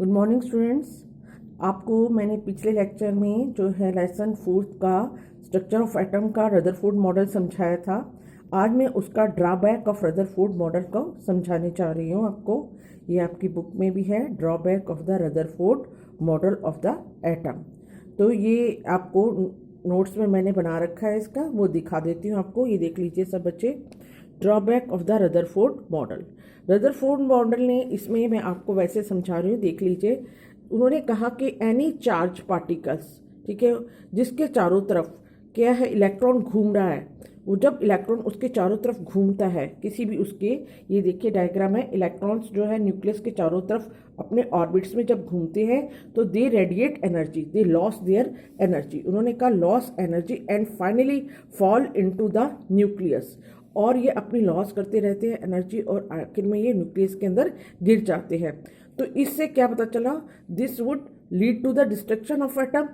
Good morning students. आपको मैंने पिछले लेक्चर में जो है लेसन 4 का स्ट्रक्चर ऑफ एटम का रदरफोर्ड मॉडल समझाया था। आज मैं उसका ड्रॉबैक ऑफ रदरफोर्ड मॉडल को समझाने चाह रही हूँ आपको। ये आपकी बुक में भी है, drawback of the Rutherford model of the atom. तो ये आपको नोट्स में मैंने बना रखा है, इसका वो दिखा देती हूँ आपको। ये देख लीजिए सब बच्चे, drawback of the Rutherford model. Rutherford model ने, इसमें मैं आपको वैसे समझा रही हूँ, देख लीजिए। उन्होंने कहा कि एनी चार्ज पार्टिकल्स, ठीक है, जिसके चारों तरफ क्या है, इलेक्ट्रॉन घूम रहा है, वो जब इलेक्ट्रॉन उसके चारों तरफ घूमता है किसी भी उसके, ये देखिए डायग्राम है, इलेक्ट्रॉन्स जो है न्यूक्लियस के चारों तरफ अपने ऑर्बिट्स में जब घूमते हैं तो they radiate energy, they lose their energy. उन्होंने कहा lose energy and finally fall into the nucleus, और ये अपनी लॉस करते रहते हैं एनर्जी और आखिर में ये न्यूक्लियस के अंदर गिर जाते हैं। तो इससे क्या पता चला, this would lead to the destruction of atom.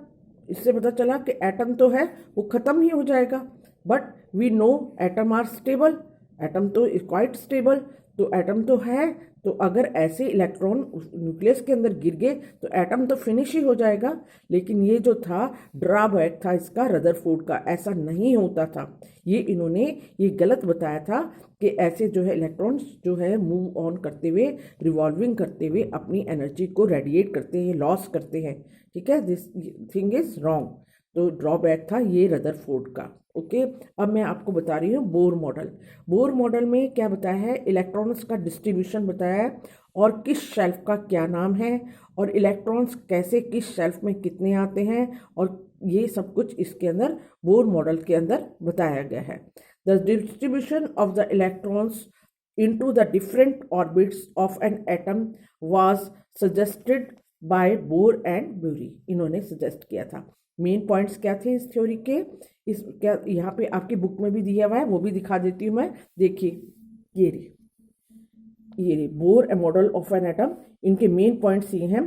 इससे पता चला कि एटम तो है वो ख़त्म ही हो जाएगा, but we know atom are stable, atom तो इज क्वाइट स्टेबल। तो एटम तो है, तो अगर ऐसे इलेक्ट्रॉन न्यूक्लियस के अंदर गिर गए तो एटम तो फिनिश ही हो जाएगा। लेकिन ये जो था ड्रॉबैक था इसका रदरफोर्ड का, ऐसा नहीं होता था। ये इन्होंने ये गलत बताया था कि ऐसे जो है इलेक्ट्रॉन्स जो है मूव ऑन करते हुए, रिवॉल्विंग करते हुए अपनी एनर्जी को रेडिएट करते हैं, लॉस करते हैं। ठीक है, दिस थिंग इज रॉन्ग। तो ड्रॉबैक था ये रदरफोर्ड का। ओके, अब मैं आपको बता रही हूँ बोर मॉडल। बोर मॉडल में क्या बताया है, इलेक्ट्रॉन्स का डिस्ट्रीब्यूशन बताया है और किस शेल्फ का क्या नाम है, और इलेक्ट्रॉन्स कैसे किस शेल्फ में कितने आते हैं, और ये सब कुछ इसके अंदर बोर मॉडल के अंदर बताया गया है। The distribution of the electrons into the different orbits of an atom was suggested by Bohr and Bury। इन्होंने सजेस्ट किया था। मेन पॉइंट्स क्या थे इस थ्योरी के, इस क्या यहाँ पे आपकी बुक में भी दिया हुआ है, वो भी दिखा देती हूँ मैं। देखिए ये Bohr a model of an atom, इनके मेन पॉइंट्स ये हैं।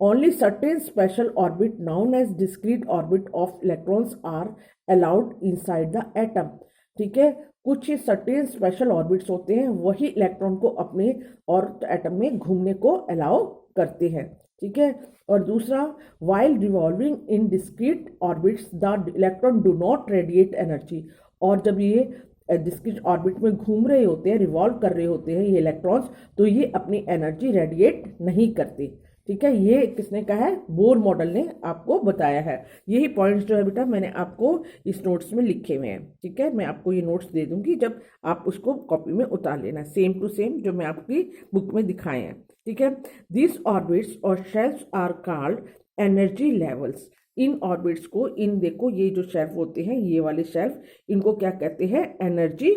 Only certain special orbit known as discrete orbit of electrons are allowed inside the atom. ठीक है, कुछ ही सर्टेन स्पेशल ऑर्बिट्स होते हैं, वही इलेक्ट्रॉन को अपने और एटम में घूमने को अलाउ करते हैं। ठीक है, और दूसरा, while revolving in discrete orbits the electron do not radiate energy. और जब ये डिस्क्रीट ऑर्बिट में घूम रहे होते हैं, रिवॉल्व कर रहे होते हैं ये इलेक्ट्रॉन्स, तो ये अपनी एनर्जी रेडिएट नहीं करते। ठीक है, ये किसने कहा है, बोर मॉडल ने आपको बताया है। यही पॉइंट्स जो है बेटा मैंने आपको इस नोट्स में लिखे हुए हैं। ठीक है, मैं आपको ये नोट्स दे दूंगी, जब आप उसको कॉपी में उतार लेना, सेम टू सेम जो मैं आपकी बुक में दिखाए हैं। ठीक है, दिस ऑर्बिट्स और shells are called energy levels. इन ऑर्बिट्स को, इन देखो ये जो शेल्फ होते हैं, ये वाले शेल्फ, इनको क्या कहते हैं, एनर्जी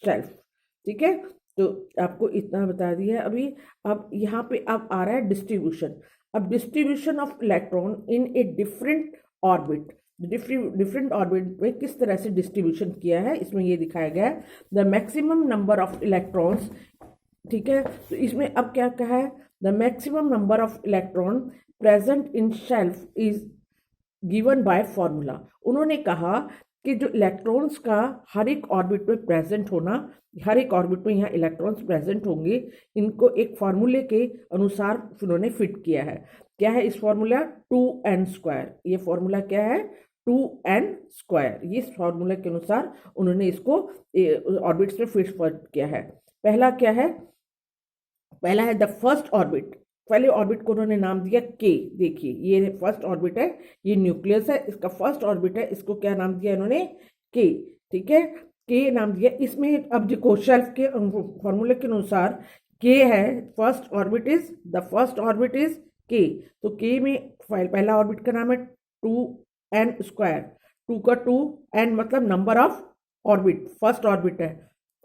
शेल्फ। ठीक है, तो आपको इतना बता दिया है अभी। अब यहाँ पे अब आ रहा है डिस्ट्रीब्यूशन। अब distribution of electron in a different orbit, different orbit में किस तरह से डिस्ट्रीब्यूशन किया है, इसमें ये दिखाया गया है। The maximum number of electrons, ठीक है, तो इसमें अब क्या कहा है, the maximum number of electron present in shelf is given by formula. उन्होंने कहा कि जो इलेक्ट्रॉन्स का हर एक ऑर्बिट में प्रेजेंट होना, हर एक ऑर्बिट में यहाँ इलेक्ट्रॉन्स प्रेजेंट होंगे, इनको एक फार्मूले के अनुसार उन्होंने फिट किया है। क्या है इस फार्मूला, 2n²। ये फार्मूला क्या है, 2n²। ये फार्मूला के अनुसार उन्होंने इसको ऑर्बिट्स में फिट किया है। पहला क्या है, पहला है द फर्स्ट ऑर्बिट। पहले ऑर्बिट को उन्होंने नाम दिया के। देखिए ये फर्स्ट ऑर्बिट है, ये न्यूक्लियस है, इसका फर्स्ट ऑर्बिट है, इसको क्या नाम दिया इन्होंने, के। ठीक है, के नाम दिया। इसमें अब देखो शेल्फ के फॉर्मूले के अनुसार के है, first orbit is, the first orbit is के। तो के में पहला ऑर्बिट का नाम है 2n²। 2 का 2n मतलब number of orbit, first orbit है।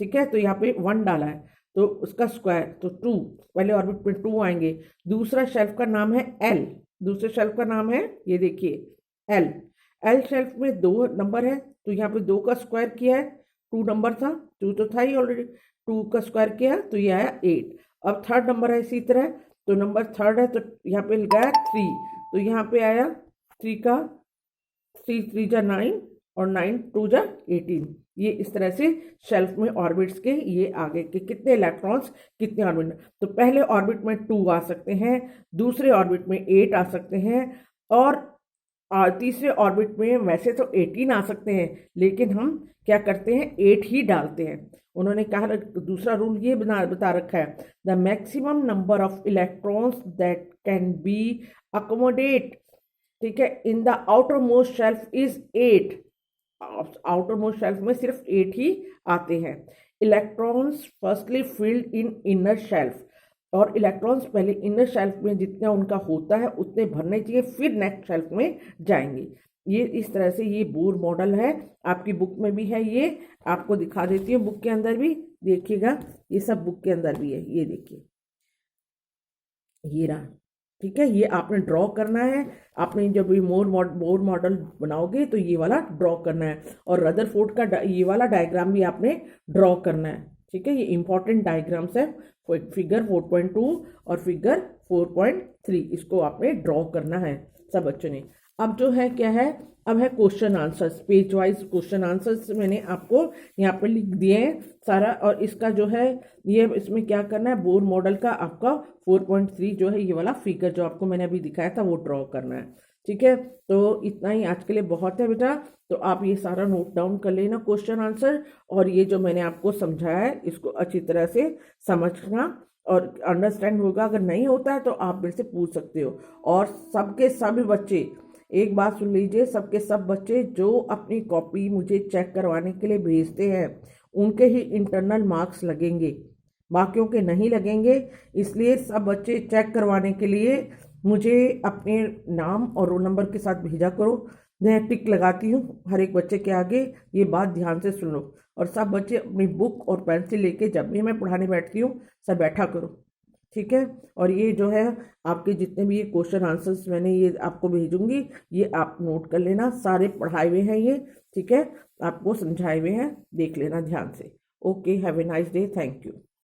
ठीक है, तो यहाँ पे 1 डाला है तो उसका स्क्वायर, तो 2, पहले ऑर्बिट में 2 आएंगे। दूसरा शेल्फ का नाम है एल, दूसरे शेल्फ का नाम है, ये देखिए एल। एल शेल्फ में 2 नंबर है, तो यहाँ पे 2 का स्क्वायर किया है, 2 नंबर था, 2 तो था ही ऑलरेडी, 2 का स्क्वायर किया तो ये आया 8। अब थर्ड नंबर है इसी तरह, तो नंबर थर्ड है तो यहाँ पे लगाया 3, तो यहाँ पे आया 3 का 3 3 जा 9 और 9 2 जा 18। ये इस तरह से शेल्फ में ऑर्बिट्स के ये आगे के कितने इलेक्ट्रॉन्स कितने ऑर्बिट में, तो पहले ऑर्बिट में 2 आ सकते हैं, दूसरे ऑर्बिट में 8 आ सकते हैं, और तीसरे ऑर्बिट में वैसे तो 18 आ सकते हैं, लेकिन हम क्या करते हैं 8 ही डालते हैं। उन्होंने कहा दूसरा रूल ये बता रखा है, the maximum number of electrons that can be accommodate, ठीक है, in the outer most shelf is 8। Outer most shelf में सिर्फ 8 ही आते हैं। Electrons firstly filled in inner shelf, और इलेक्ट्रॉन्स पहले इनर शेल्फ में जितना उनका होता है उतने भरने चाहिए, फिर नेक्स्ट शेल्फ में जाएंगे। ये इस तरह से ये बोर मॉडल है, आपकी बुक में भी है, ये आपको दिखा देती हूँ, बुक के अंदर भी देखिएगा, ये सब बुक के अंदर भी है, ये देखिए ये रहा, ठीक है। ये आपने ड्रॉ करना है, आपने जब ये बोर मॉडल बनाओगे तो ये वाला ड्रॉ करना है, और रदरफोर्ड का ये वाला डायग्राम भी आपने ड्रॉ करना है, ठीक है। ये इंपॉर्टेंट डायग्राम्स है, फिगर 4.2 और फिगर 4.3, इसको आपने ड्रॉ करना है सब बच्चों ने। अब जो है क्या है, अब है question answers, page wise question answers मैंने आपको यहाँ पे लिख दिए हैं सारा, और इसका जो है ये इसमें क्या करना है, बोर मॉडल का आपका 4.3 जो है ये वाला फिगर जो आपको मैंने अभी दिखाया था वो ड्रॉ करना है, ठीक है। तो इतना ही आज के लिए बहुत है बेटा, तो आप ये सारा नोट डाउन कर लेना क्वेश्चन आंसर, और ये जो मैंने आपको समझाया है इसको अच्छी तरह से समझना और अंडरस्टैंड होगा। अगर नहीं होता है तो आप मेरे से पूछ सकते हो। और सबके सब बच्चे, एक बात सुन लीजिए, सबके सब बच्चे जो अपनी कॉपी मुझे चेक करवाने के लिए भेजते हैं उनके ही इंटरनल मार्क्स लगेंगे, बाकियों के नहीं लगेंगे। इसलिए सब बच्चे चेक करवाने के लिए मुझे अपने नाम और रोल नंबर के साथ भेजा करो, मैं टिक लगाती हूँ हर एक बच्चे के आगे। ये बात ध्यान से सुन लो, और सब बच्चे अपनी बुक और पेंसिल लेके जब भी मैं पढ़ाने बैठती हूँ सब बैठा करो, ठीक है। और ये जो है आपके जितने भी ये क्वेश्चन आंसर्स मैंने ये आपको भेजूंगी, ये आप नोट कर लेना, सारे पढ़ाए हुए हैं ये, ठीक है, आपको समझाए हुए हैं, देख लेना ध्यान से। Okay, have a nice day, thank you.